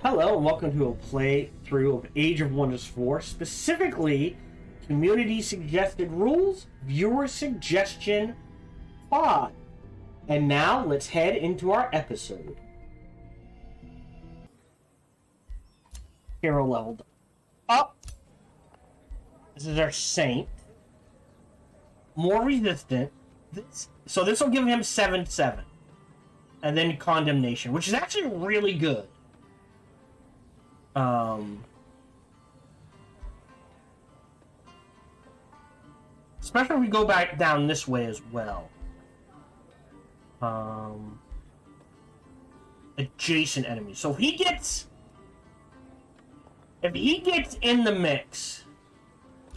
Hello and welcome to a playthrough of Age of Wonders 4, specifically Community Suggested Rules, Viewer Suggestion 5. And now let's head into our episode. Hero leveled up. This is our Saint. More resistant. So this will give him 7/7. And then Condemnation, which is actually really good. Especially if we go back down this way as well. Adjacent enemies. So if he gets in the mix,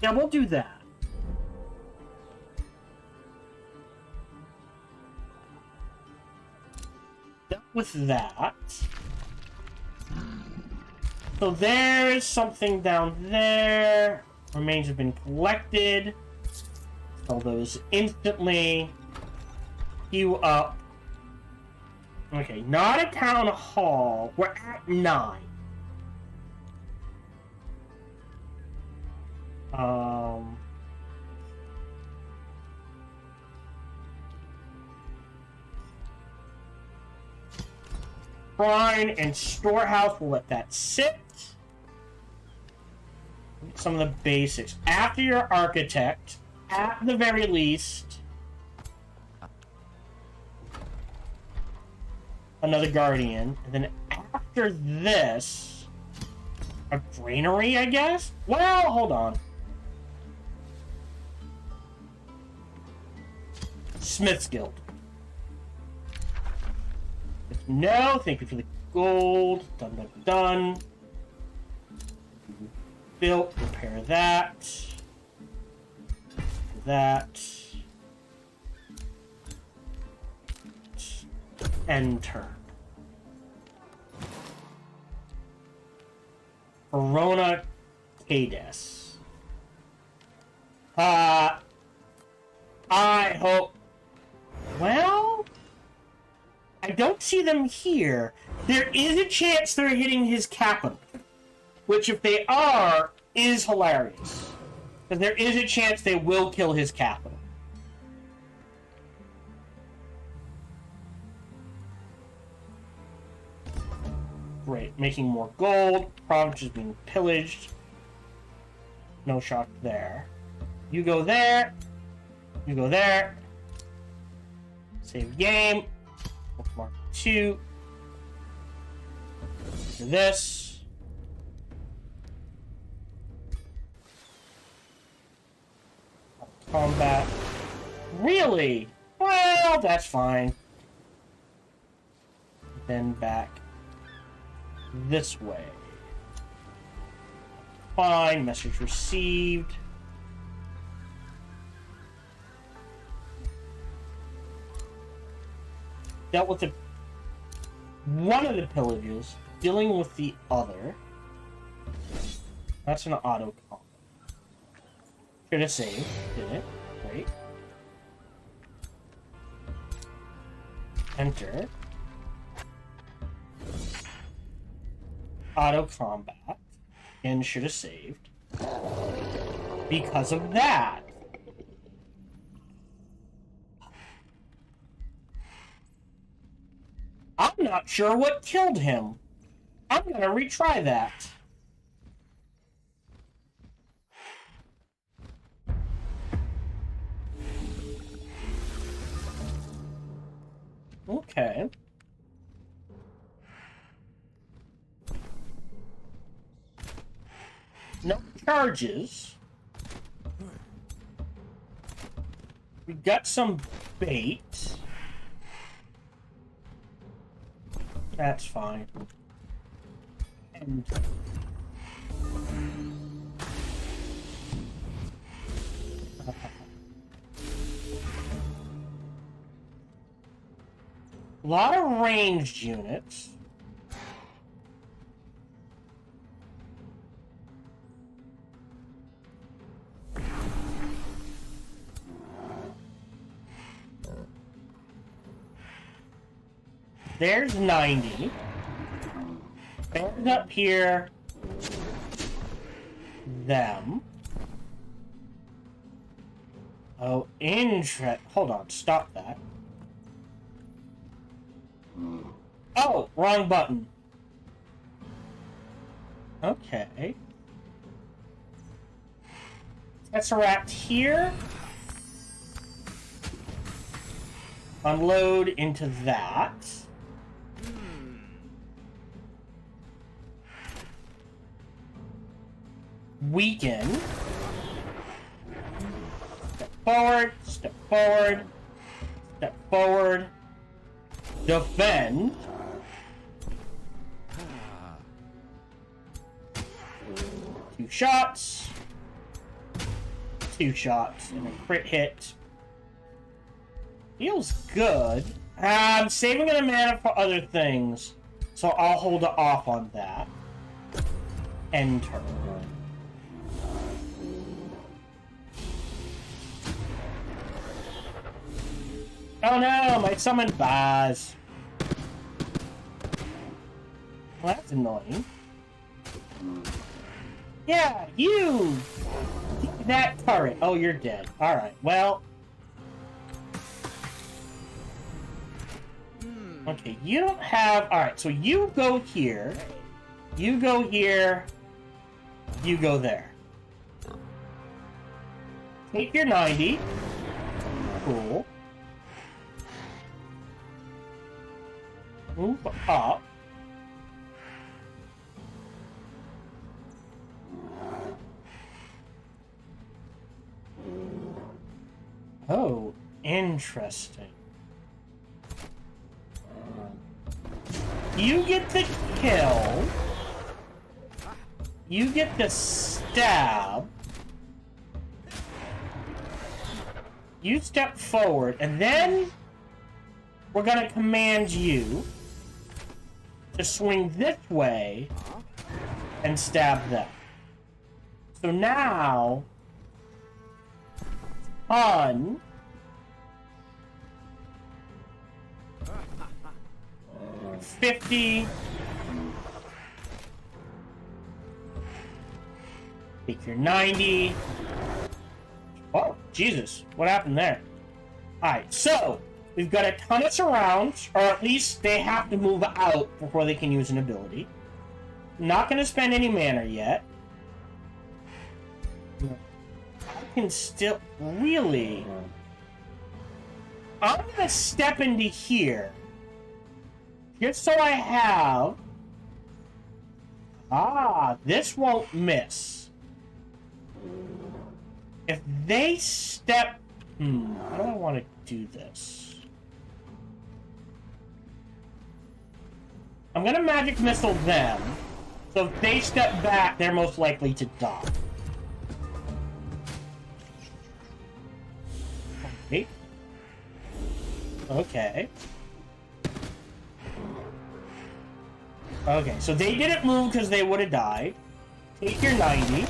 yeah, we'll do that. Dealt with that. So there's something down there. Remains have been collected. Sell those instantly. Heal up. Okay, not a town hall. We're at 9. Shrine and storehouse, we'll let that sit. Some of the basics. After your architect, at the very least, another guardian. And then after this, a granary, I guess? Well, hold on. Smith's Guild. No, thank you for the gold. Done, done, done. Built, repair that. That. Enter. Verona Cades. I hope. Well, I don't see them here. There is a chance they're hitting his capital, which, if they are, is hilarious. Because there is a chance they will kill his capital. Great. Making more gold. Province is being pillaged. No shock there. You go there. You go there. Save game. Bookmark 2. Do this. Combat. Really? Well, that's fine. Then back this way. Fine. Message received. Dealt with one of the pillages, dealing with the other. That's an auto combat. Should have saved, did it? Great. Enter. Auto combat. And should have saved. Because of that. I'm not sure what killed him. I'm gonna retry that. Okay. No charges. We got some bait. That's fine. And a lot of ranged units. There's 90. Band up here. Them. Oh, hold on, stop that. Oh, wrong button. Okay. Tesseract here. Unload into that. Weaken. Step forward, step forward, step forward. Defend. Two shots. Two shots and a crit hit. Feels good. I'm saving a mana for other things, so I'll hold off on that. End turn. Oh no, my summon dies. Well, that's annoying. Yeah, you! That turret. Oh, you're dead. Alright, well. Okay, you don't have... Alright, so you go here. You go here. You go there. Take your 90. Cool. Move up. Oh, interesting. You get the kill. You get the stab. You step forward, and then we're gonna command you to swing this way and stab them. So now, on 50. Take your 90. Oh, Jesus. What happened there? Alright, so we've got a ton of surrounds, or at least they have to move out before they can use an ability. Not going to spend any mana yet. I can still... Really? I'm going to step into here. Just so I have... Ah, this won't miss. If they step... how do I want to do this? I'm gonna magic missile them. So if they step back, they're most likely to die. Okay. Okay. Okay, so they didn't move because they would have died. Take your 90.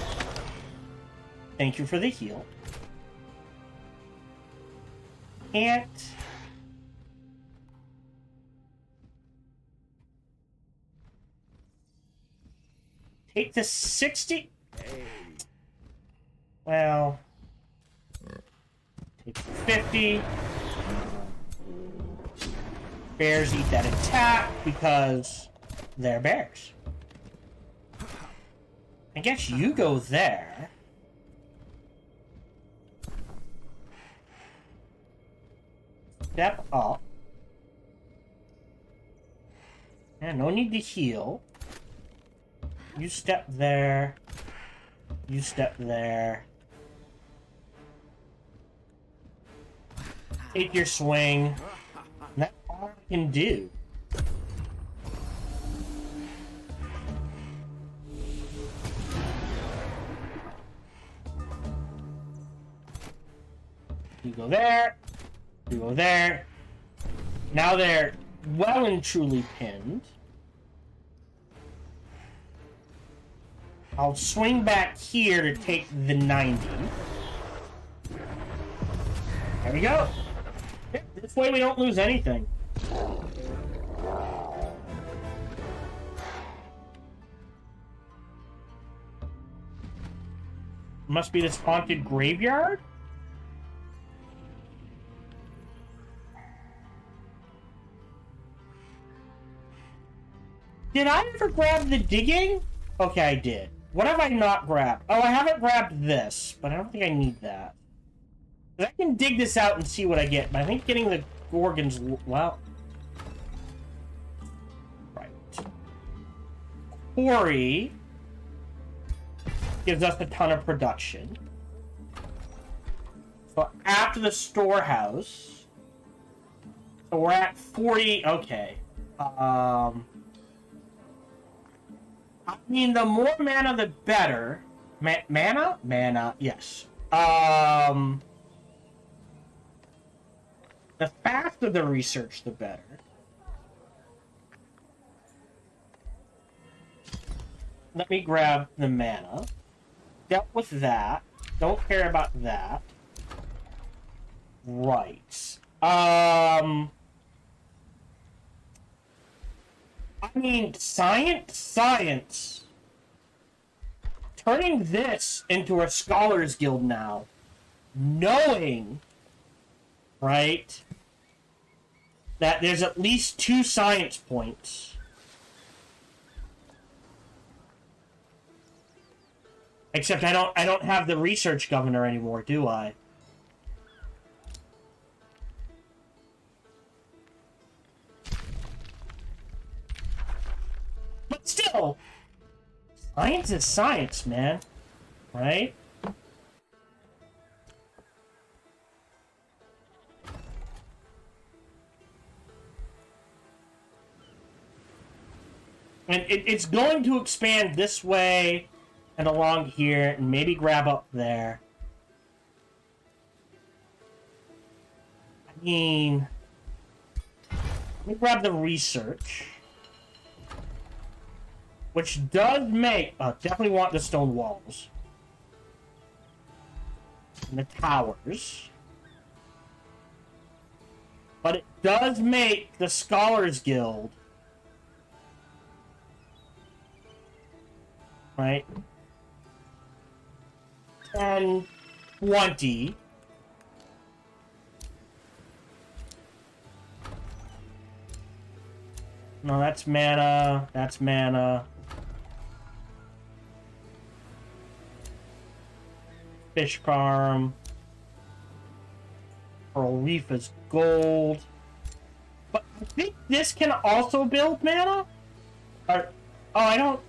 Thank you for the heal. Can't. Take the 60. Well. Take the 50. Bears eat that attack because they're bears. I guess you go there. Step up. And no need to heal. You step there. You step there. Take your swing. And that's all I can do. You go there. You go there. Now they're well and truly pinned. I'll swing back here to take the 90. There we go. This way we don't lose anything. Must be this haunted graveyard? Did I ever grab the digging? Okay, I did. What have I not grabbed? Oh, I haven't grabbed this, but I don't think I need that. I can dig this out and see what I get, but I think getting the Gorgons... Well... Right. Quarry... gives us a ton of production. So after the storehouse... So we're at 40... Okay. I mean, the more mana, the better. Mana? Mana, yes. The faster the research, the better. Let me grab the mana. Dealt with that. Don't care about that. Right. I mean, science. Turning this into a Scholars Guild now, knowing, right, that there's at least 2 science points. Except I don't have the research governor anymore, do I? But still, science is science, man. Right? And it's going to expand this way and along here and maybe grab up there. I mean, let me grab the research. Which does make... definitely want the stone walls. And the towers. But it does make the Scholars Guild... Right? 10, 20. No, that's mana. That's mana. Fish Farm. Coral Reef is gold. But I think this can also build mana? Or, oh, I don't...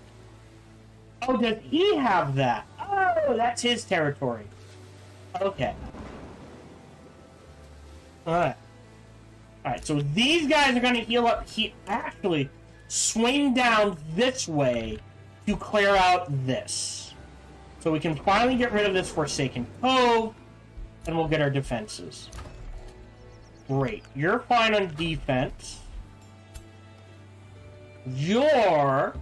Oh, does he have that? Oh, that's his territory. Okay. Alright. Alright, so these guys are going to heal up. Actually, swing down this way to clear out this. So we can finally get rid of this Forsaken Cove, and we'll get our defenses. Great. You're fine on defense. You're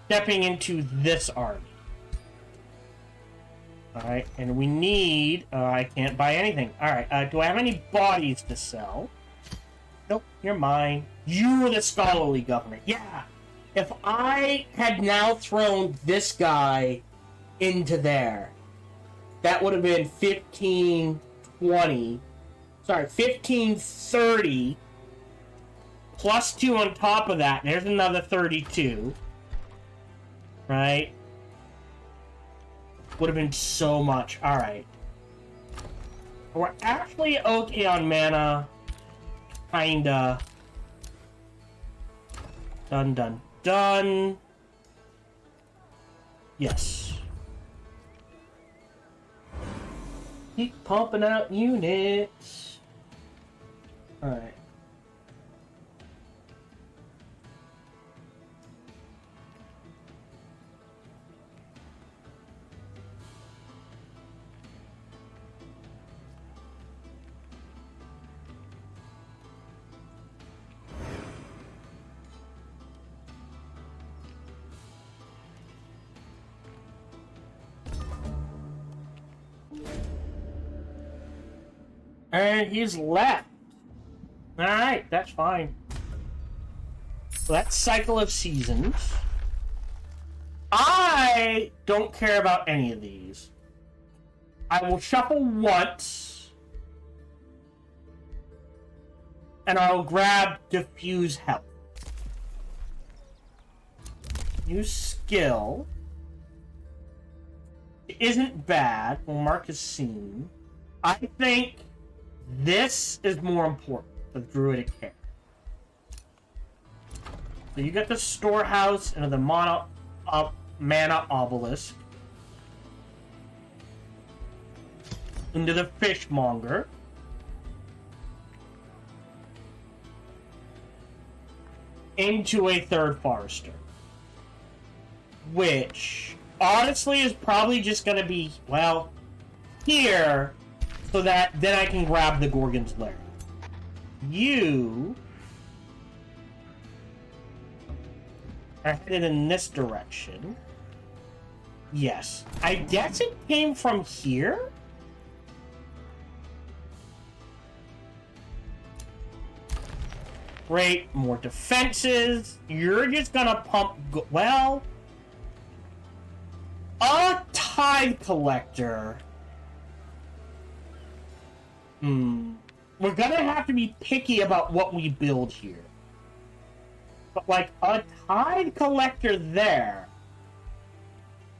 stepping into this army. Alright, and we need... I can't buy anything. Alright, do I have any bodies to sell? Nope, you're mine. You're the scholarly governor. Yeah! If I had now thrown this guy into there, that would have been 1520. Sorry, 1530. Plus 2 on top of that. There's another 32. Right? Would have been so much. Alright. We're actually okay on mana. Kinda. Done, done, done. Yes. Keep pumping out units. Alright. And he's left. Alright, that's fine. So that's Cycle of Seasons. I I don't care about any of these. I will shuffle once. And I'll grab Diffuse Health. Use skill. It isn't bad. We'll mark as seen. I think this is more important, the Druidic Care. So you get the Storehouse and the Mana Obelisk. Into the Fishmonger. Into a third Forester. Which, honestly, is probably just going to be, well, here, so that then I can grab the Gorgon's Lair. You are headed in this direction. Yes. I guess it came from here? Great, more defenses. You're just gonna pump... well... a Tide Collector. We're gonna have to be picky about what we build here. But, like, a Tide Collector there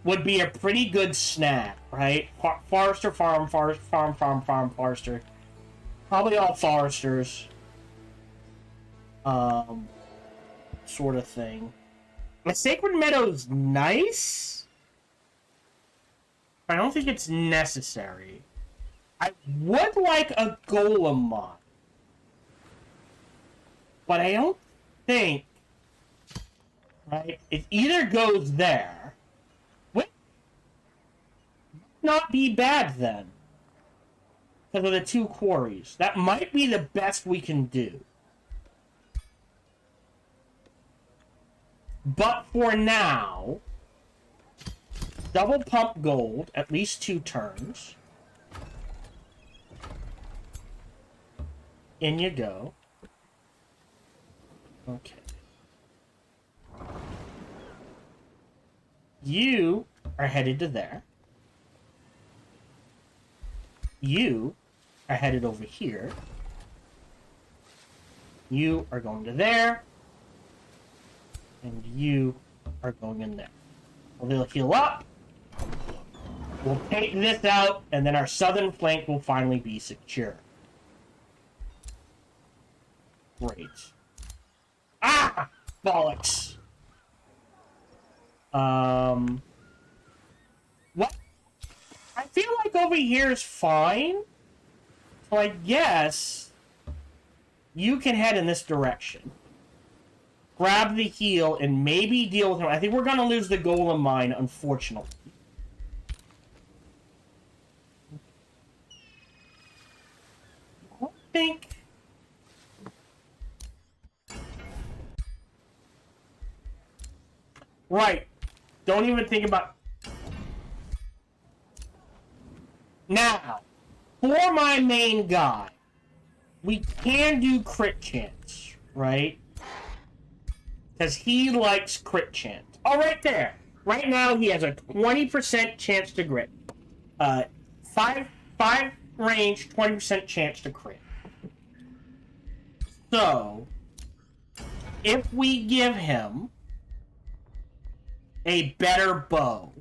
would be a pretty good snag, right? Forester, farm, Forester. Probably all Foresters. Sort of thing. The Sacred Meadow's nice. I don't think it's necessary. I would like a Golem mod. But I don't think... right? It either goes there... would not be bad then. Because of the 2 quarries. That might be the best we can do. But for now, double pump gold, at least 2 turns. In you go. Okay. You are headed to there. You are headed over here. You are going to there. And you are going in there. We'll heal up. We'll take this out, and then our southern flank will finally be secure. Great. Ah! Bollocks. What? I feel like over here is fine. So I guess you can head in this direction. Grab the heal and maybe deal with him. I think we're going to lose the Golem Mine, unfortunately. I don't think... right. Don't even think about... now, for my main guy, we can do crit chance, right? Because he likes crit chance. Oh, right there. Right now, he has a 20% chance to crit. 5 range, 20% chance to crit. So, if we give him a better bow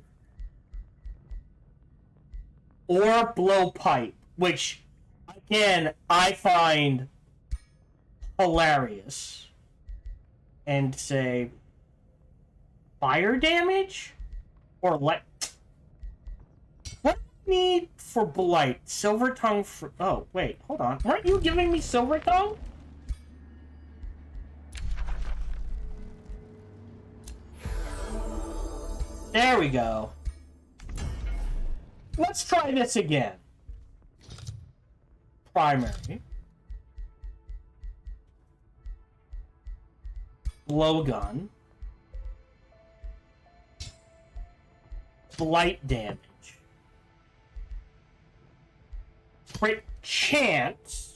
or blowpipe, which, again, I find hilarious, and say fire damage or what do we need for blight? Silver tongue for... oh wait, hold on, weren't you giving me silver tongue? There we go. Let's try this again. Primary. Blowgun. Blight damage. Crit chance.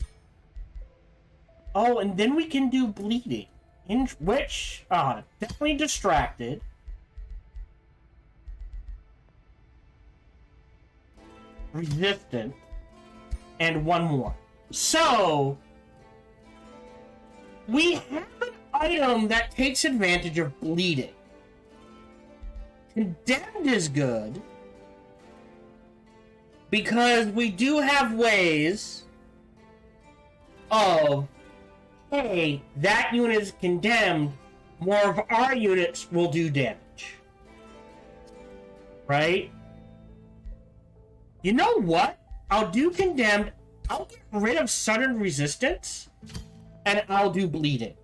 Oh, and then we can do bleeding. In which, definitely distracted. resistant, and 1 more. So, we have an item that takes advantage of bleeding. Condemned is good, because we do have ways of, hey, that unit is condemned, more of our units will do damage. Right? You know what? I'll do condemned, I'll get rid of sudden resistance, and I'll do bleeding.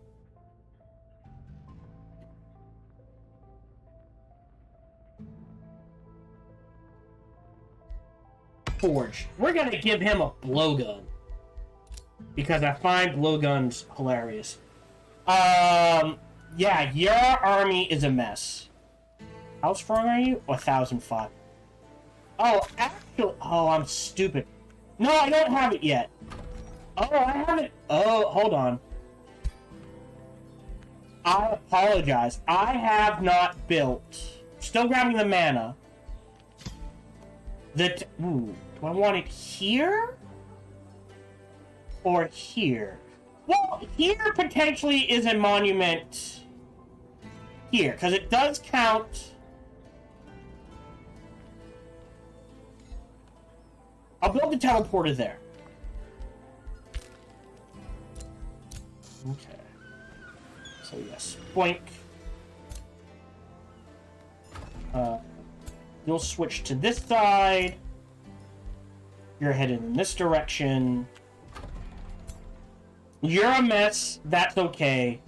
Forge. We're gonna give him a blowgun. Because I find blowguns hilarious. Yeah, your army is a mess. How strong are you? 1,005. Oh, actually... Oh, I'm stupid. No, I don't have it yet. Oh, I haven't... Oh, hold on. I apologize. I have not built... Still grabbing the mana. Ooh, do I want it here? Or here? Well, here potentially is a monument here, because it does count. I'll build the teleporter there. Okay. So yes, boink. You'll switch to this side. You're headed in this direction. You're a mess. That's okay.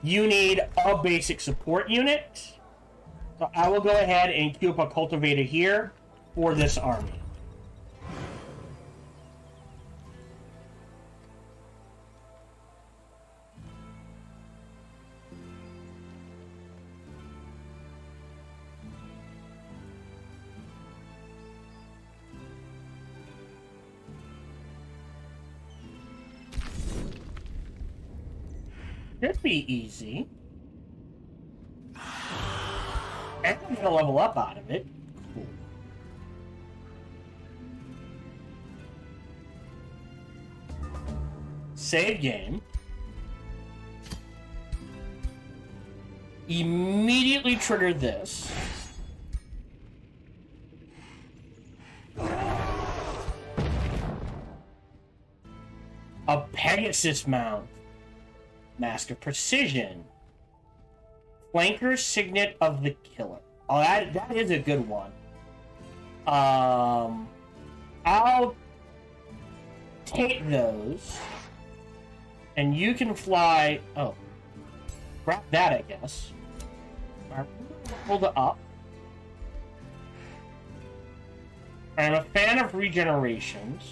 You need a basic support unit. So I will go ahead and queue up a cultivator here for this army. Should be easy. And I'm gonna level up out of it. Cool. Save game. Immediately trigger this. A Pegasus mount. Mask of Precision. Flanker Signet of the Killer. Oh, that is a good one. I'll take those. And you can fly... Oh. Grab that, I guess. Hold it up. I'm a fan of regenerations.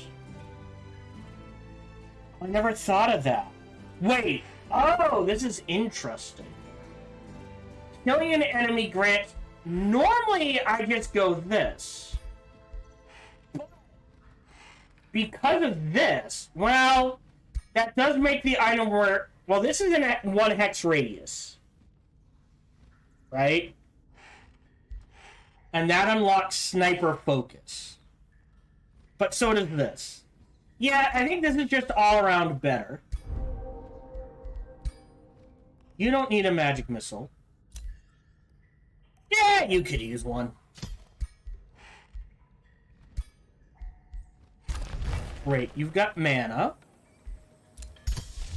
I never thought of that. Wait. Oh, this is interesting. Killing an enemy grants... Normally, I just go this. But because of this, well, that does make the item where... Well, this is at 1 hex radius. Right? And that unlocks Sniper Focus. But so does this. Yeah, I think this is just all around better. You don't need a magic missile. Yeah, you could use one. Great, you've got mana.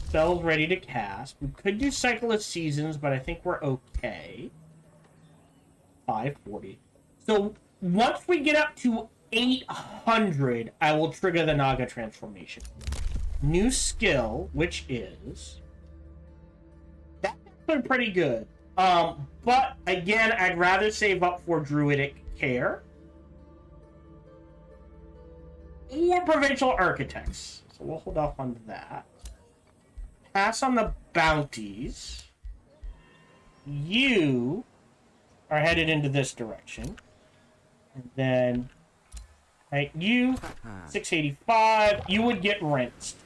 Spells ready to cast. We could do Cycle of Seasons, but I think we're okay. 540. So, once we get up to 800, I will trigger the Naga transformation. New skill, which is... That's been pretty good. But, again, I'd rather save up for Druidic Care. Or Provincial Architects. So we'll hold off on that. Pass on the bounties. You are headed into this direction. And then... Right, you, 685, you would get rinsed.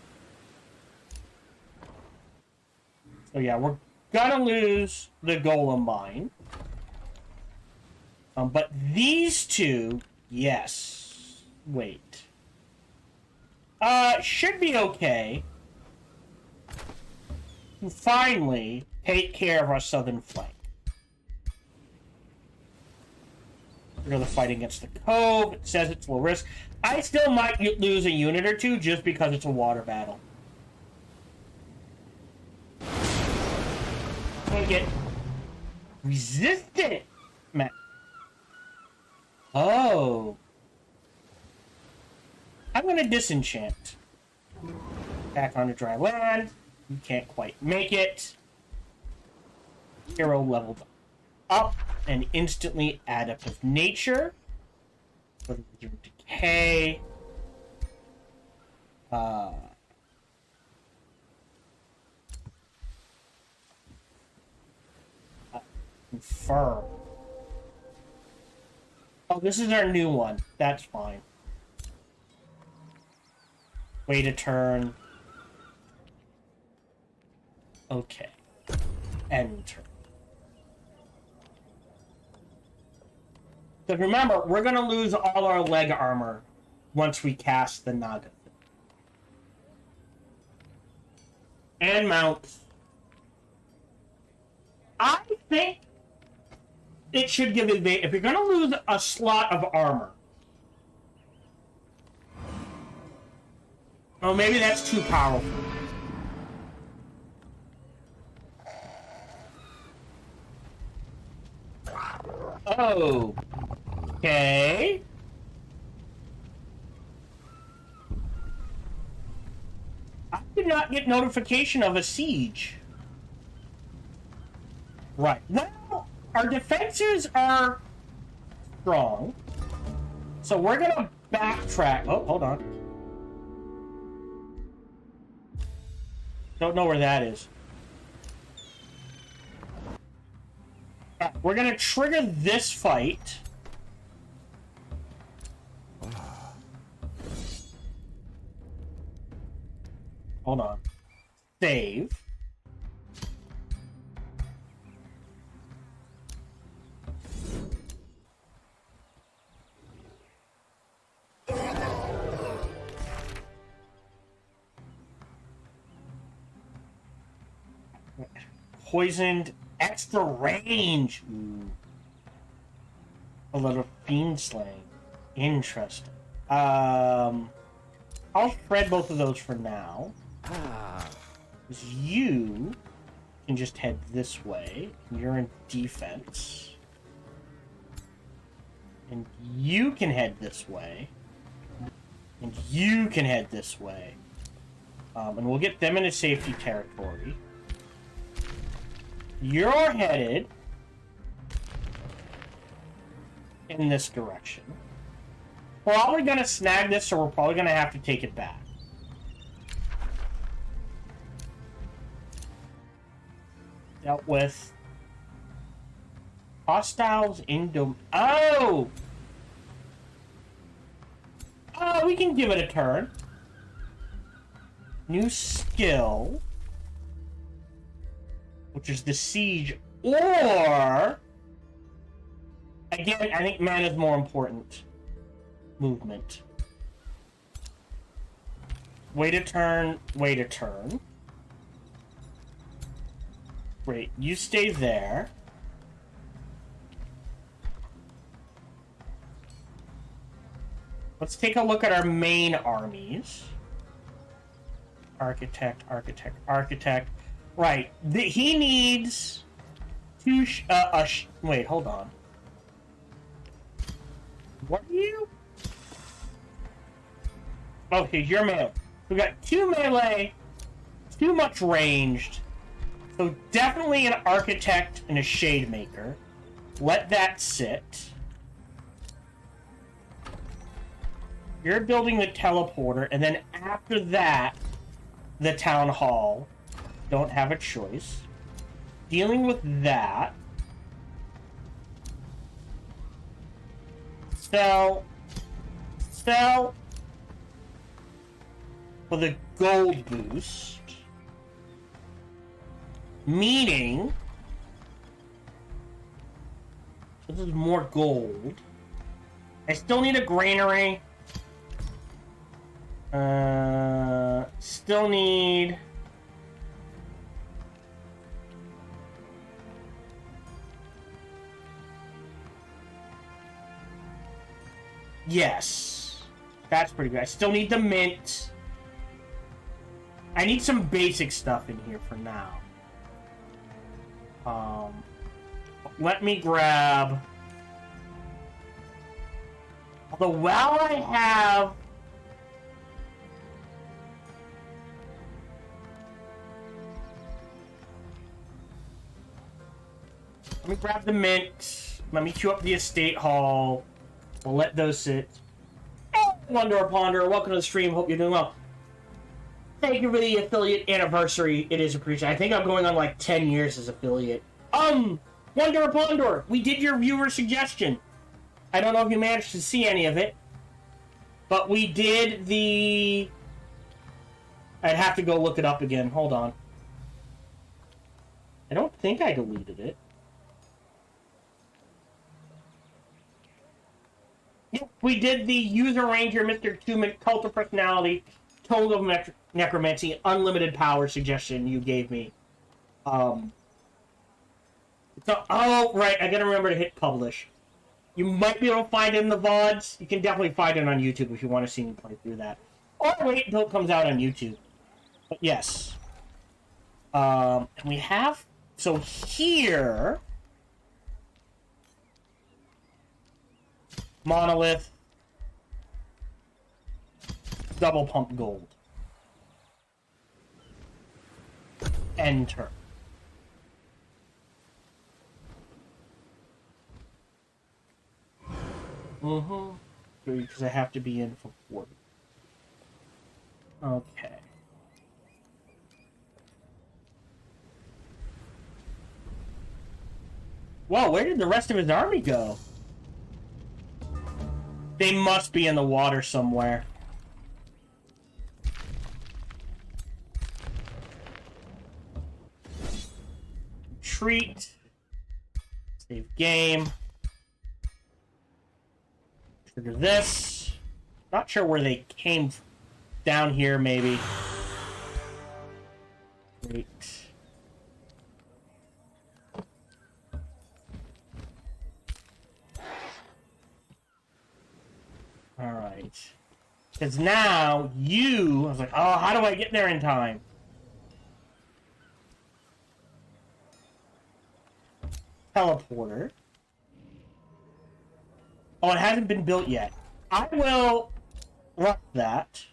So yeah, we're gonna lose the Golem Mine. But these two, yes. Wait. Should be okay. To finally take care of our southern flank. We're gonna fight against the Cove. It says it's low risk. I still might lose a unit or two just because it's a water battle. Gonna get resistant. Man. Oh. I'm gonna disenchant. Back onto dry land. You can't quite make it. Hero leveled up and instantly adaptive nature. For the decay. Confirm. Oh, this is our new one. That's fine. Wait a turn. Okay. End turn. So remember, we're going to lose all our leg armor once we cast the Naga. And mounts. I think it should give advantage. If you're going to lose a slot of armor. Oh, maybe that's too powerful. Oh. Okay. I did not get notification of a siege. Right. Well, our defenses are strong. So we're going to backtrack. Oh, hold on. Don't know where that is. We're going to trigger this fight. Hold on. Save. Poisoned, extra range. Ooh. A little fiend slaying. Interesting. I'll shred both of those for now. You can just head this way. You're in defense. And you can head this way. And you can head this way. And we'll get them into safety territory. You're headed in this direction. Probably gonna snag this, so we're probably gonna have to take it back. Dealt with hostiles in dom. Oh! Oh, we can give it a turn. New skill. Which is the siege, or again, I think mana is more important. Movement. Wait a turn, wait a turn. Great, you stay there. Let's take a look at our main armies. Architect, architect, architect. Right. He needs two. Wait, hold on. What are you? Okay, you're melee. We got 2 melee, too much ranged. So definitely an architect and a shade maker. Let that sit. You're building the teleporter, and then after that, the town hall. Don't have a choice. Dealing with that. Sell. Sell. For the gold boost. Meaning. This is more gold. I still need a granary. Still need... Yes. That's pretty good. I still need the mint. I need some basic stuff in here for now. Let me grab... Although, while I have... Let me grab the mint. Let me queue up the estate hall. We'll let those sit. Oh, Wonder or Ponder, welcome to the stream. Hope you're doing well. Thank you for the affiliate anniversary. It is appreciated. I think I'm going on like 10 years as affiliate. Wonder or Ponder, we did your viewer suggestion. I don't know if you managed to see any of it, but we did the... I'd have to go look it up again. Hold on. I don't think I deleted it. We did the User Ranger Mr. Tumen Cult of Personality, Total of Necromancy, Unlimited Power suggestion you gave me. So, oh, right, I gotta remember to hit publish. You might be able to find it in the VODs. You can definitely find it on YouTube if you want to see me play through that. Or wait until it comes out on YouTube. But yes. And we have... So here... Monolith. Double pump gold. Enter. Because I have to be in for 40. Okay. Whoa, where did the rest of his army go? They must be in the water somewhere. Retreat. Save game. Trigger this. Not sure where they came from. Down here, maybe. Great. Alright. Because now, I was like, oh, how do I get there in time? Teleporter. Oh, it hasn't been built yet. I will rush that.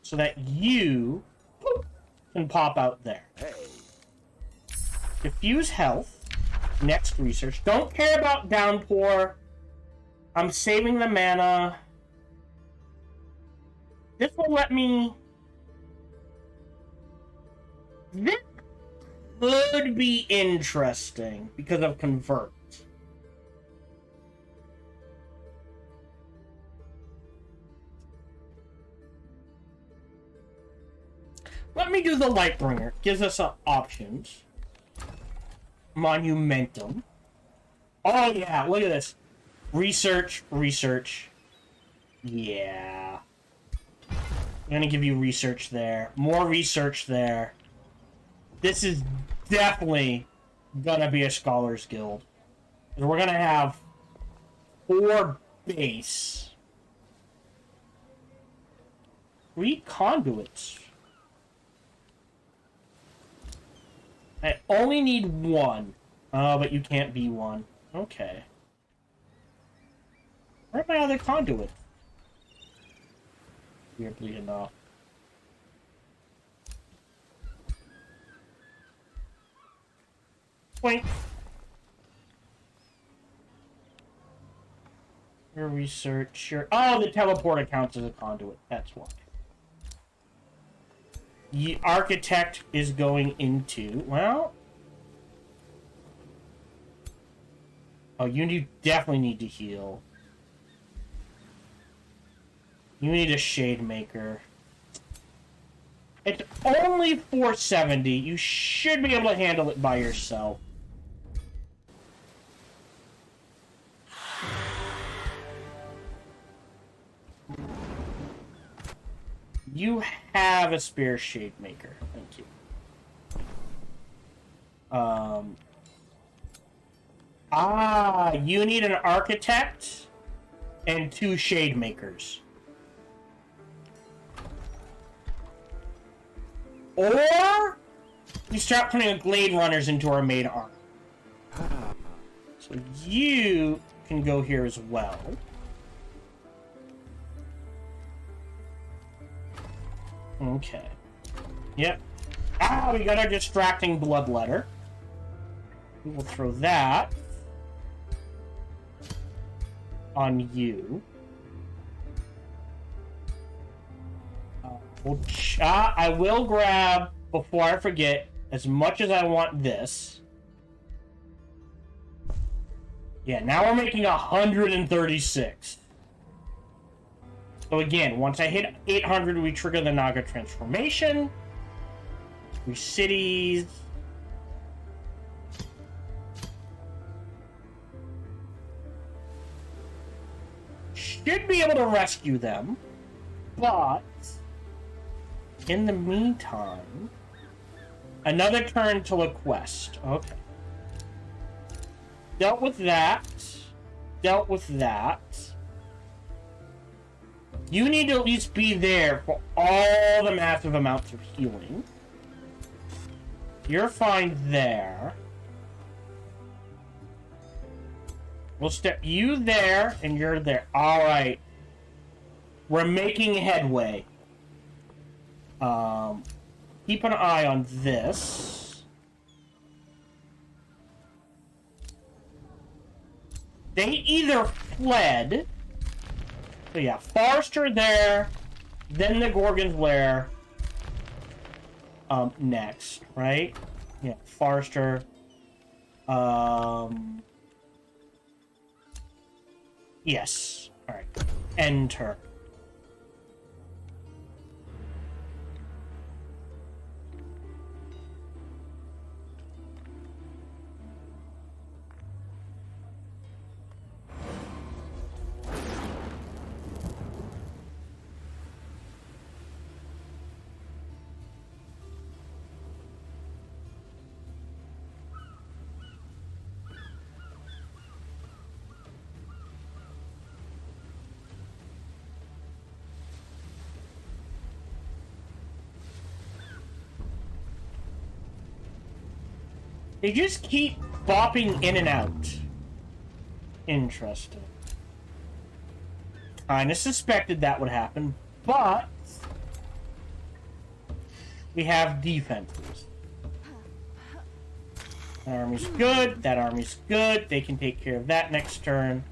So that you can pop out there. Hey. Diffuse health. Next research. Don't care about downpour. I'm saving the mana. This will let me... This could be interesting because of convert. Let me do the Lightbringer. Gives us options. Monumentum. Oh yeah, look at this. Research, research. Yeah. I'm gonna give you research there. More research there. This is definitely gonna be a Scholars Guild. We're gonna have 4 base. 3 conduits. I only need 1. Oh, but you can't be 1. Okay. Where's my other conduit? Weirdly enough. Point. Your research. Oh, the teleporter counts as a conduit. That's why. The architect is going into... Well... Oh, you definitely need to heal. You need a Shade Maker. It's only 470. You should be able to handle it by yourself. You have a spare shade maker. Thank you. You need an architect and 2 shade makers. Or we start putting a Glade Runners into our main arm. So you can go here as well. Okay. Yep. We got our distracting bloodletter. We will throw that on you. I will grab, before I forget, as much as I want this. Yeah, now we're making 136. So again, once I hit 800, we trigger the Naga transformation. 3 cities. Should be able to rescue them, but in the meantime, another turn to a quest. Okay. Dealt with that. Dealt with that. You need to at least be there for all the massive amounts of healing. You're fine there. We'll step you there, and you're there. Alright. We're making headway. Keep an eye on this. They either fled. So yeah, Forrester there, then the Gorgon's Lair. Next, right? Yeah, Forrester. Yes. Alright. Enter. They just keep bopping in and out. Interesting. Kinda suspected that would happen, but we have defenses. That army's good, that army's good. They can take care of that next turn.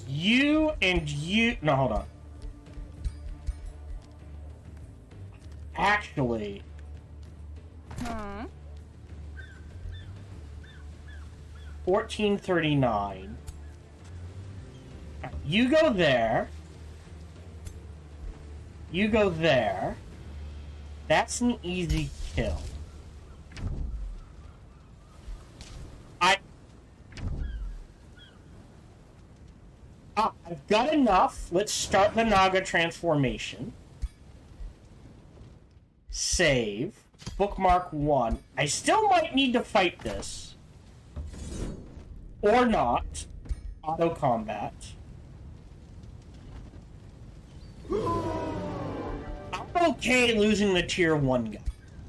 You and you... No, hold on. Actually... 1439. You go there. You go there. That's an easy kill. I've got enough. Let's start the Naga transformation. Save. Bookmark 1. I still might need to fight this. Or not. Auto combat. I'm okay losing the tier 1 guy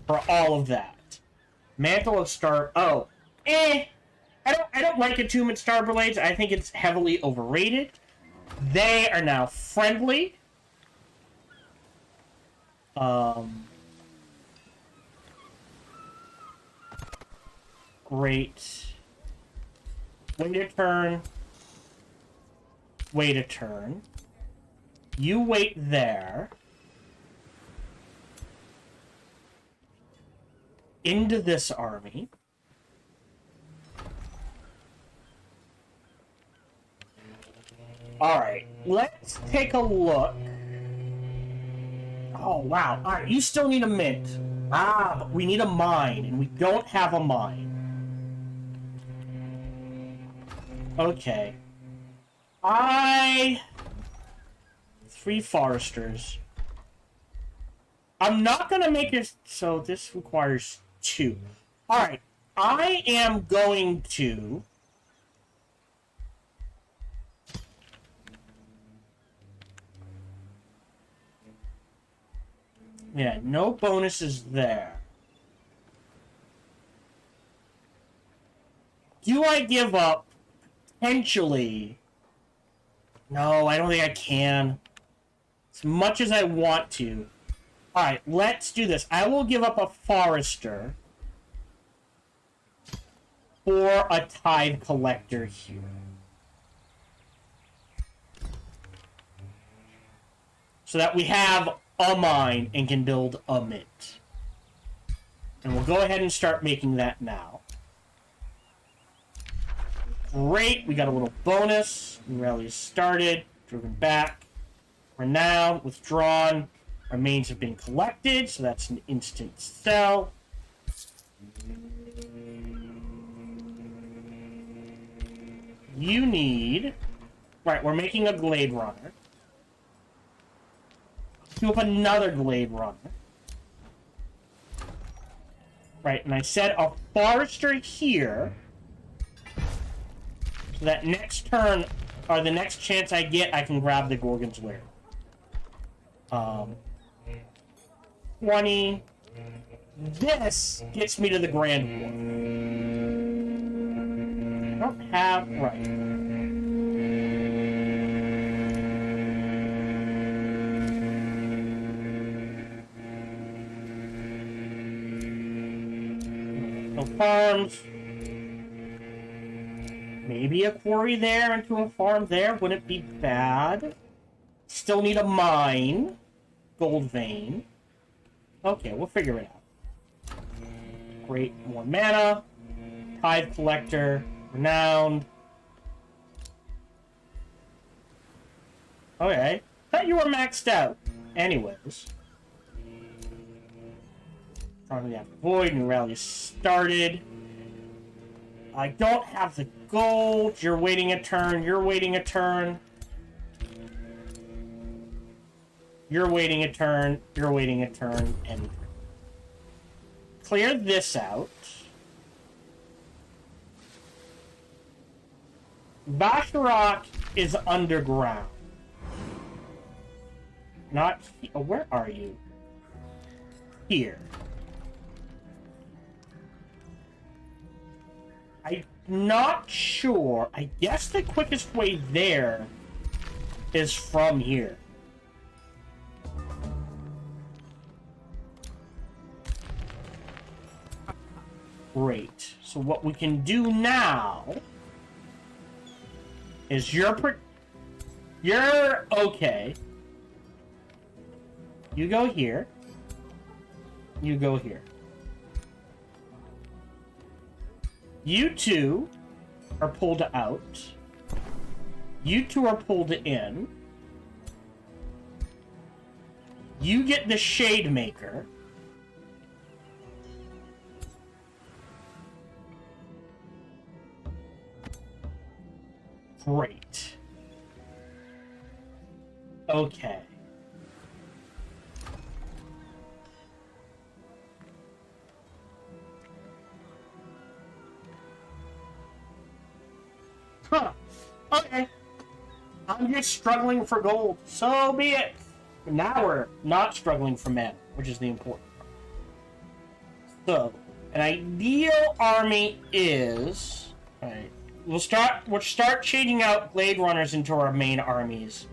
for all of that. Mantle of Star... Oh. I don't like Attunement Starblades. I think it's heavily overrated. They are now friendly. Great. Wait a turn. Wait a turn. You wait there. Into this army. Alright, let's take a look. Oh, wow. Alright, you still need a mint. But we need a mine, and we don't have a mine. Okay. 3 foresters. I'm not gonna make it so this requires 2. Alright, I am going to... Yeah, no bonuses there. Do I give up? Potentially. No, I don't think I can. As much as I want to. Alright, let's do this. I will give up a forester for a tithe collector here. So that we have a mine and can build a mint. And we'll go ahead and start making that now. Great, we got a little bonus. Rally started, driven back. Renowned, withdrawn. Our mains have been collected, so that's an instant sell. You need... Right, we're making a Glade Runner. Do up another Glade Runner. Right, and I said a Forester here. So that next turn, or the next chance I get, I can grab the Gorgon's Lair. 20. This gets me to the Grand War. I don't have... Right. No farms. Maybe a quarry there into a farm there. Wouldn't be bad. Still need a mine. Gold vein. Okay, we'll figure it out. Great, more mana. Tithe collector. Renowned. Okay. Thought you were maxed out. Anyways. Trying to void. New rally started. I don't have the gold. You're waiting a turn. You're waiting a turn. You're waiting a turn. You're waiting a turn. And clear this out. Basharak is underground. Not oh, where are you? Here. I'm not sure. I guess the quickest way there is from here. Great. So what we can do now is you're okay. You go here. You go here. You two are pulled out. You two are pulled in. You get the Shade Maker. Great. Okay. Huh. Okay. I'm just struggling for gold. So be it. Now we're not struggling for mana, which is the important part. So, an ideal army is... Alright. We'll start changing out Glade Runners into our main armies.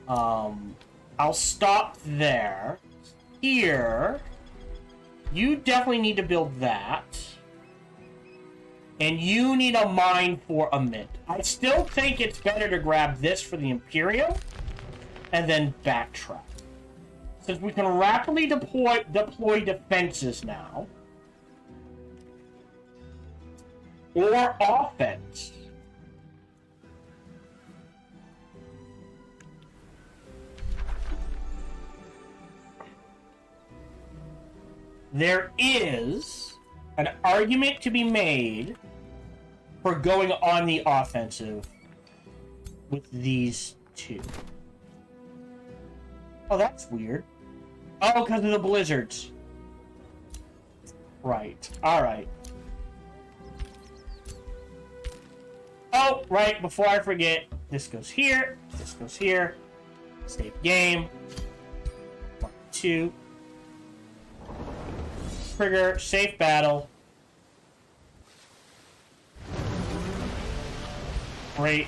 I'll stop there. Here, you definitely need to build that. And you need a mine for a mint. I still think it's better to grab this for the Imperium and then backtrack. Since we can rapidly deploy defenses now. Or offense. There is an argument to be made for going on the offensive with these two. Oh, that's weird. Oh, because of the blizzards. Right. Alright. Oh, right. Before I forget, this goes here. This goes here. Save game. 1, 2. Trigger. Safe battle. Great.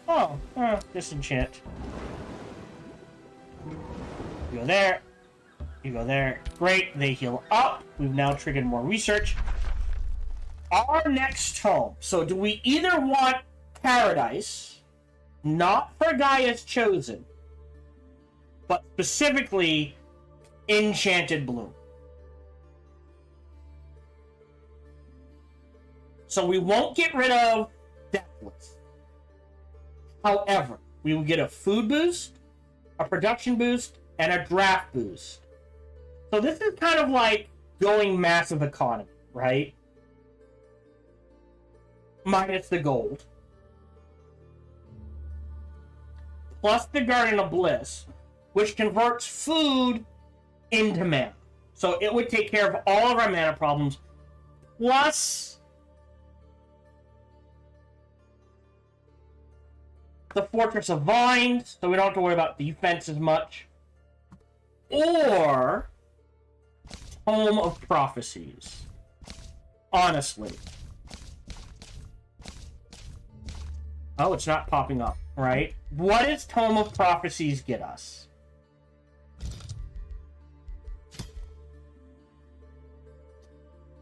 Oh, disenchant. You go there. You go there. Great, they heal up. We've now triggered more research. Our next home. So do we either want Paradise, not for Gaia's Chosen, but specifically Enchanted Bloom? So we won't get rid of Deathless. However, we will get a food boost, a production boost, and a draft boost. So this is kind of like going massive economy, right? Minus the gold. Plus the Garden of Bliss, which converts food into mana. So it would take care of all of our mana problems, plus the Fortress of Vines, so we don't have to worry about defense as much. Or Home of Prophecies. Honestly. Oh, it's not popping up, right? What does Tome of Prophecies get us?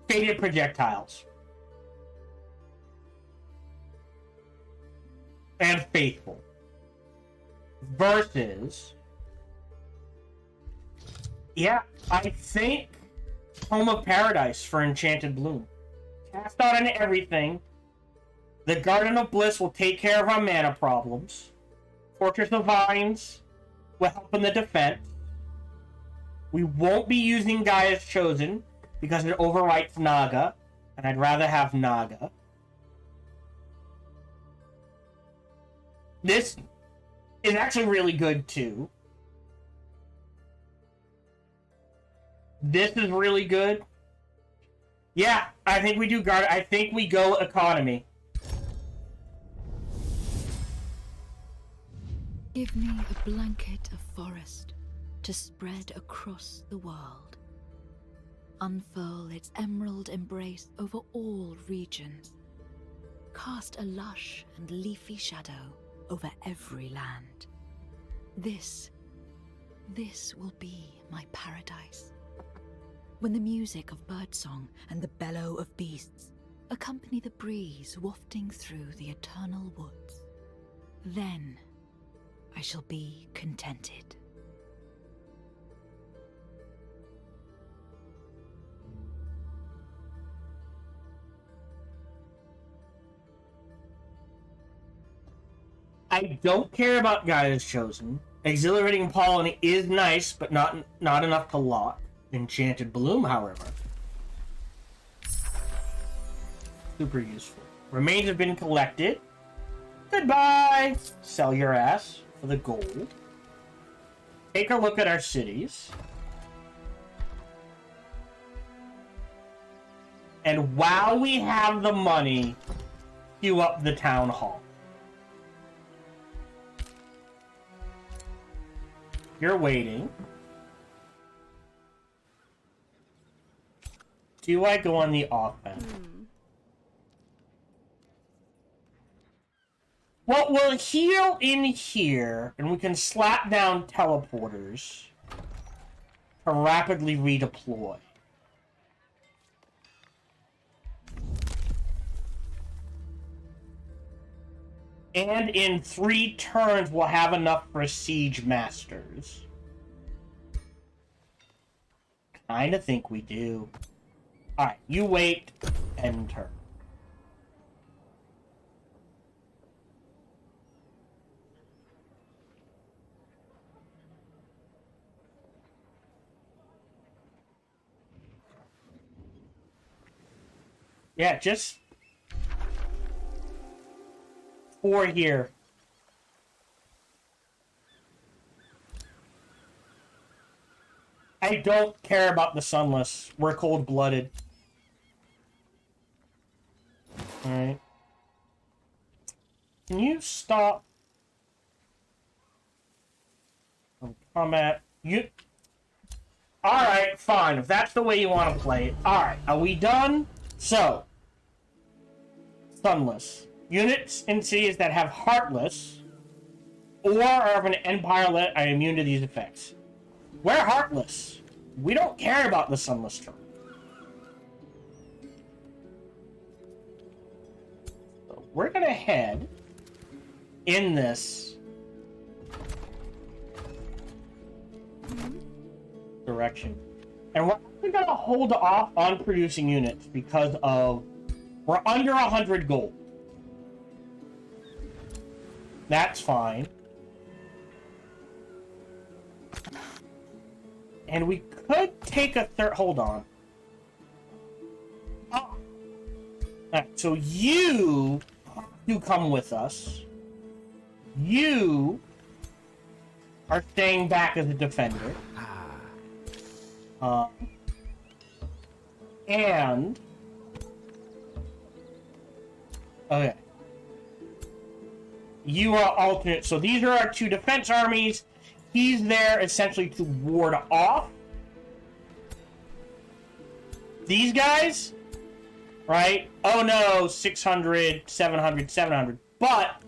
Faded Projectiles. And Faithful. Versus... Yeah, I think Home of Paradise for Enchanted Bloom. Cast out on everything. The Garden of Bliss will take care of our mana problems. Fortress of Vines will help in the defense. We won't be using Gaia's Chosen because it overwrites Naga, and I'd rather have Naga. This is actually really good too. This is really good. Yeah, I think we do guard. I think we go economy. Give me a blanket of forest to spread across the world. Unfurl its emerald embrace over all regions. Cast a lush and leafy shadow over every land. This will be my paradise. When the music of birdsong and the bellow of beasts accompany the breeze wafting through the eternal woods, then I shall be contented. I don't care about Gaia's Chosen. Exhilarating Pollen is nice, but not enough to lock. Enchanted Bloom, however. Super useful. Remains have been collected. Goodbye! Sell your ass for the gold. Take a look at our cities. And while we have the money, queue up the town hall. You're waiting. Do I go on the offense? Well, we'll heal in here, and we can slap down teleporters to rapidly redeploy. And in 3 turns, we'll have enough for Siege Masters. Kinda think we do. Alright, you wait, end turn. Yeah, just... 4 here. I don't care about the Sunless. We're cold-blooded. Alright. Can you stop? Combat. You... Alright, fine. If that's the way you want to play it. Alright, are we done? So. Sunless. Units in cities that have Heartless or are of an Empire lit are immune to these effects. We're Heartless. We don't care about the Sunless turn. So we're gonna head in this direction. And we're gonna hold off on producing units because of we're under 100 gold. That's fine. And we could take a third... Hold on. Oh. Alright, so you come with us. You are staying back as a defender. And... Okay. You are alternate. So these are our 2 defense armies. He's there essentially to ward off these guys, right? Oh no, 600, 700, 700. But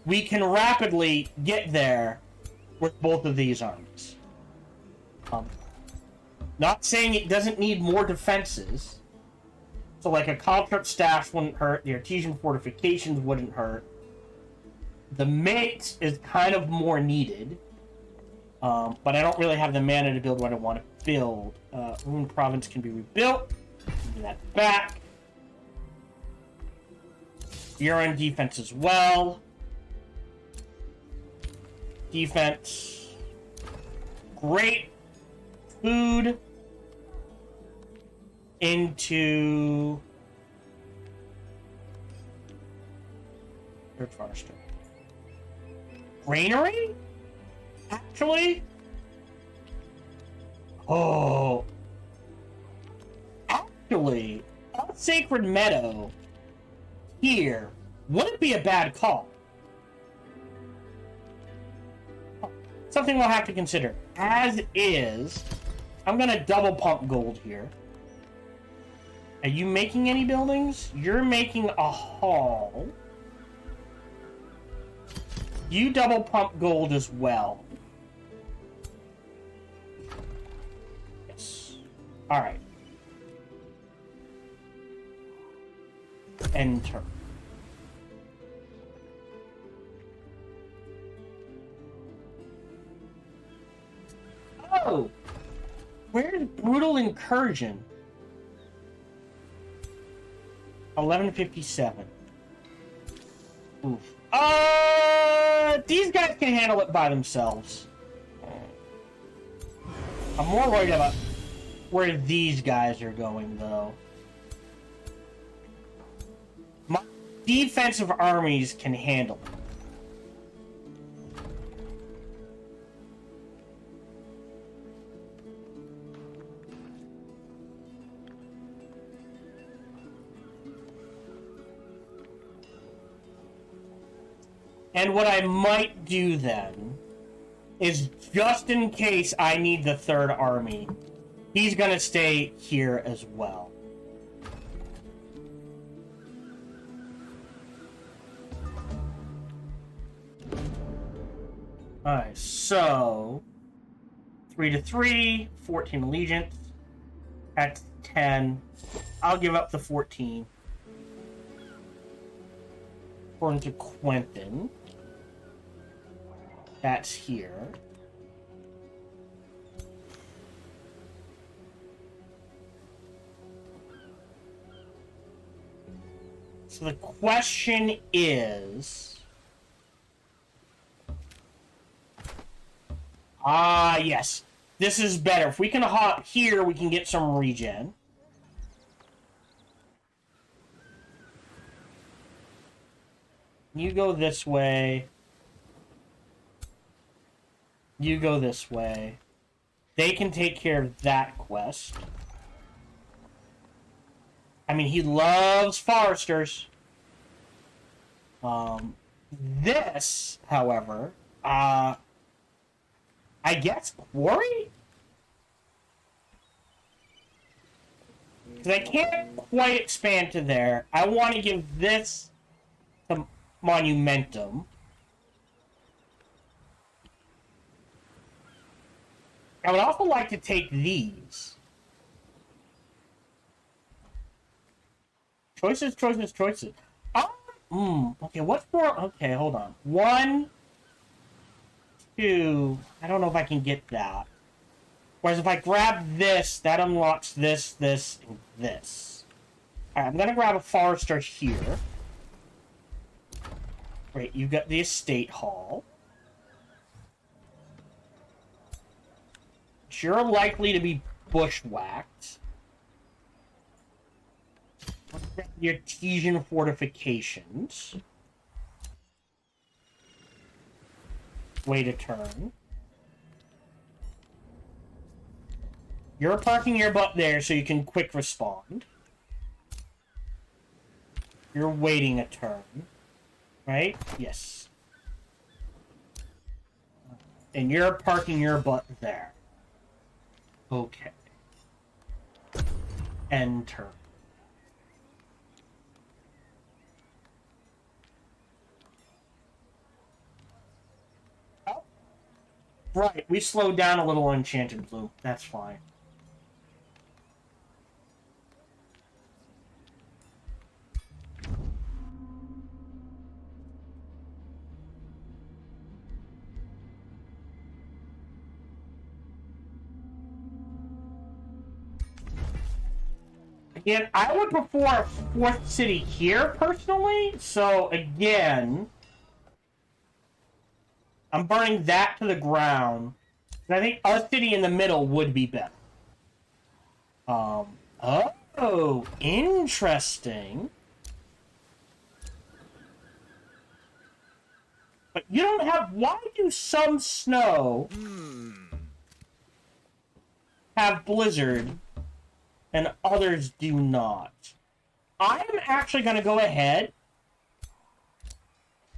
we can rapidly get there with both of these armies. Not saying it doesn't need more defenses. So like a Caltrip staff wouldn't hurt. The Artesian fortifications wouldn't hurt. The mate is kind of more needed. But I don't really have the mana to build what I want to build. Rune Province can be rebuilt. Do that back. You're on defense as well. Defense. Great. Food. Into... Third Forester. Granary? Actually? Oh. Actually, a Sacred Meadow here wouldn't be a bad call. Something we'll have to consider. As is, I'm going to double pump gold here. Are you making any buildings? You're making a hall. You double pump gold as well. Yes. Alright. Enter. Oh! Where's Brutal Incursion? 1157. Oof. These guys can handle it by themselves. I'm more worried about where these guys are going, though. My defensive armies can handle it. And what I might do then is, just in case I need the third army, he's gonna stay here as well. Alright, so 3 to 3, 14 allegiance. At 10. I'll give up the 14. According to Quentin. That's here. So the question is... yes. This is better. If we can hop here, we can get some regen. You go this way. You go this way. They can take care of that quest. I mean, he loves foresters. This, however, I guess quarry? Because I can't quite expand to there. I want to give this to Monumentum. I would also like to take these. Choices, choices, choices. Okay, what's more? Okay, hold on. 1, 2. I don't know if I can get that. Whereas if I grab this, that unlocks this, this, and this. Alright, I'm gonna grab a forester here. Great, you've got the estate hall. You're likely to be bushwhacked. The artesian fortifications. Wait a turn. You're parking your butt there so you can quick respond. You're waiting a turn. Right? Yes. And you're parking your butt there. Okay. End turn. Oh. Right, we slowed down a little on Enchanted Blue. That's fine. Again, I would prefer a 4th city here, personally. So, again, I'm burning that to the ground. And I think a city in the middle would be better. Oh, interesting. But you don't have... Why do some snow have blizzard and others do not? I'm actually going to go ahead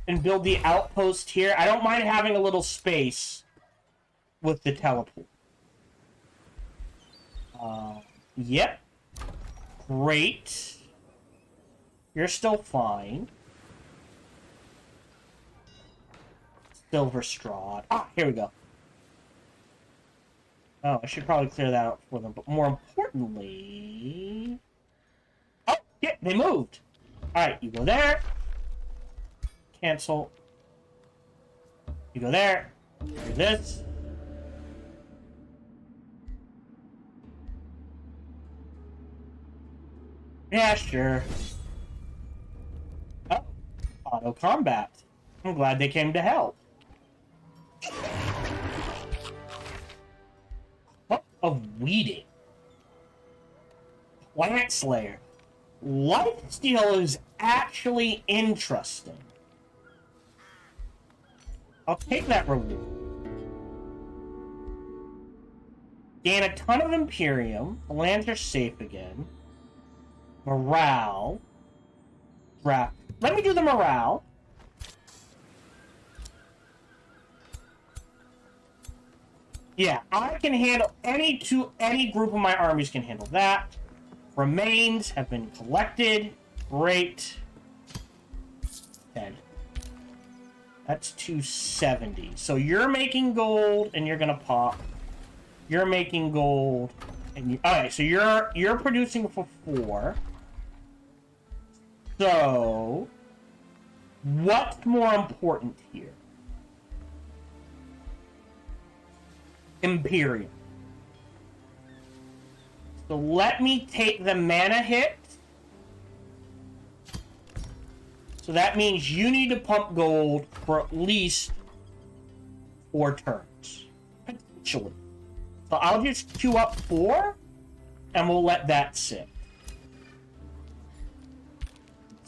and build the outpost here. I don't mind having a little space with the teleport. Yep. Great. You're still fine. Silver straw. Ah, here we go. Oh, I should probably clear that out for them. But more importantly... Oh, yeah, they moved. Alright, you go there. Cancel. You go there. Do this. Yeah, sure. Oh, auto combat. I'm glad they came to help. What of weeding? Plant Slayer. Lifesteal is actually interesting. I'll take that reward. Gain a ton of Imperium. The lands are safe again. Morale. Draft. Let me do the morale. Yeah, I can handle any group of my armies can handle that. Remains have been collected. Great. 10. That's 270. So you're making gold and you're gonna pop. You're making gold and you, alright, so you're producing for 4. So what's more important here? Imperium. So let me take the mana hit. So that means you need to pump gold for at least 4 turns. Potentially. So I'll just queue up 4, and we'll let that sit.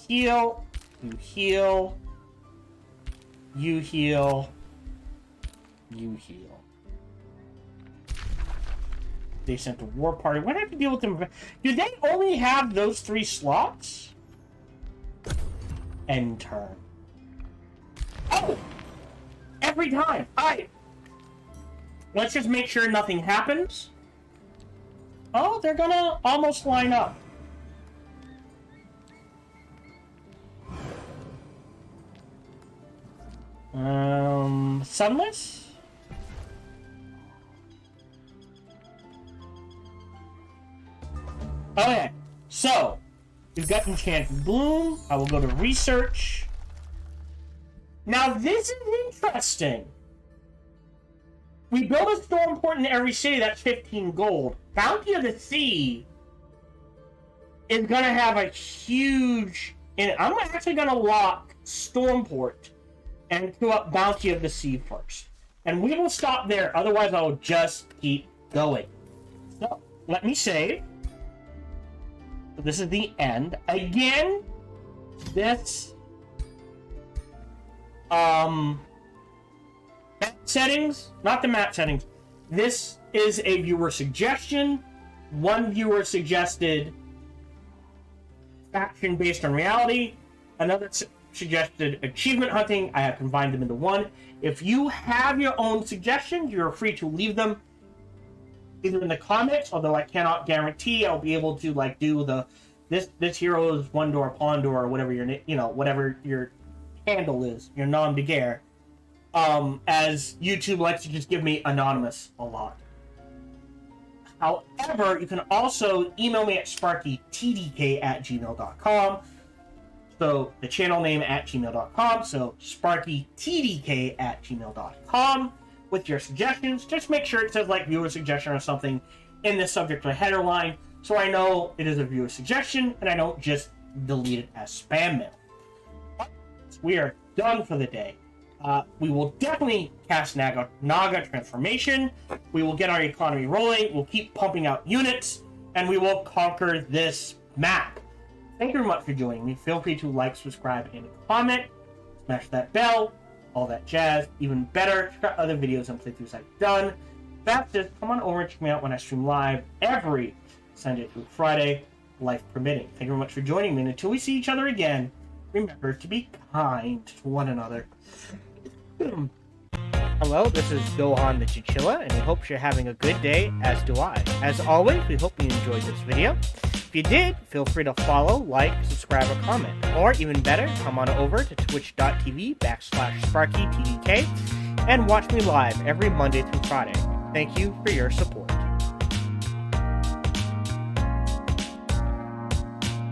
Heal. You heal. You heal. You heal. They sent a war party. What do I have to deal with them? Do they only have those 3 slots? End turn. Oh! Every time! Alright. Let's just make sure nothing happens. Oh, they're gonna almost line up. Sunless? Okay, so we've got Enchanted Bloom. I will go to research. Now this is interesting. We build a storm port in every city, that's 15 gold. Bounty of the Sea is gonna have a huge... And I'm actually gonna lock Stormport and queue up Bounty of the Sea first. And we will stop there, otherwise I will just keep going. So, let me save. So this is the end. Again, this... map settings, not the map settings. This is a viewer suggestion. One viewer suggested faction based on reality. Another suggested achievement hunting. I have combined them into one. If you have your own suggestions, you're free to leave them either in the comments, although I cannot guarantee I'll be able to like do the this hero's one door pawn door or whatever your whatever your handle is, your nom de guerre. As YouTube likes to just give me anonymous a lot. However, you can also email me at sparkytdk@gmail.com. So the channel name @gmail.com. So sparkytdk@gmail.com with your suggestions. Just make sure it says like viewer suggestion or something in the subject or header line, so I know it is a viewer suggestion and I don't just delete it as spam mail. We are done for the day. We will definitely cast Naga Transformation. We will get our economy rolling. We'll keep pumping out units, and we will conquer this map. Thank you very much for joining me. Feel free to like, subscribe, and comment. Smash that bell, all that jazz. Even better, check out other videos and playthroughs I've done. That's it. Come on over and check me out when I stream live every Sunday through Friday, life permitting. Thank you very much for joining me, and until we see each other again, remember to be kind to one another. Hello, this is Gohan the Chinchilla, and we hope you're having a good day, as do I. As always, we hope you enjoyed this video. If you did, feel free to follow, like, subscribe, or comment. Or even better, come on over to twitch.tv/SparkyTDK and watch me live every Monday through Friday. Thank you for your support.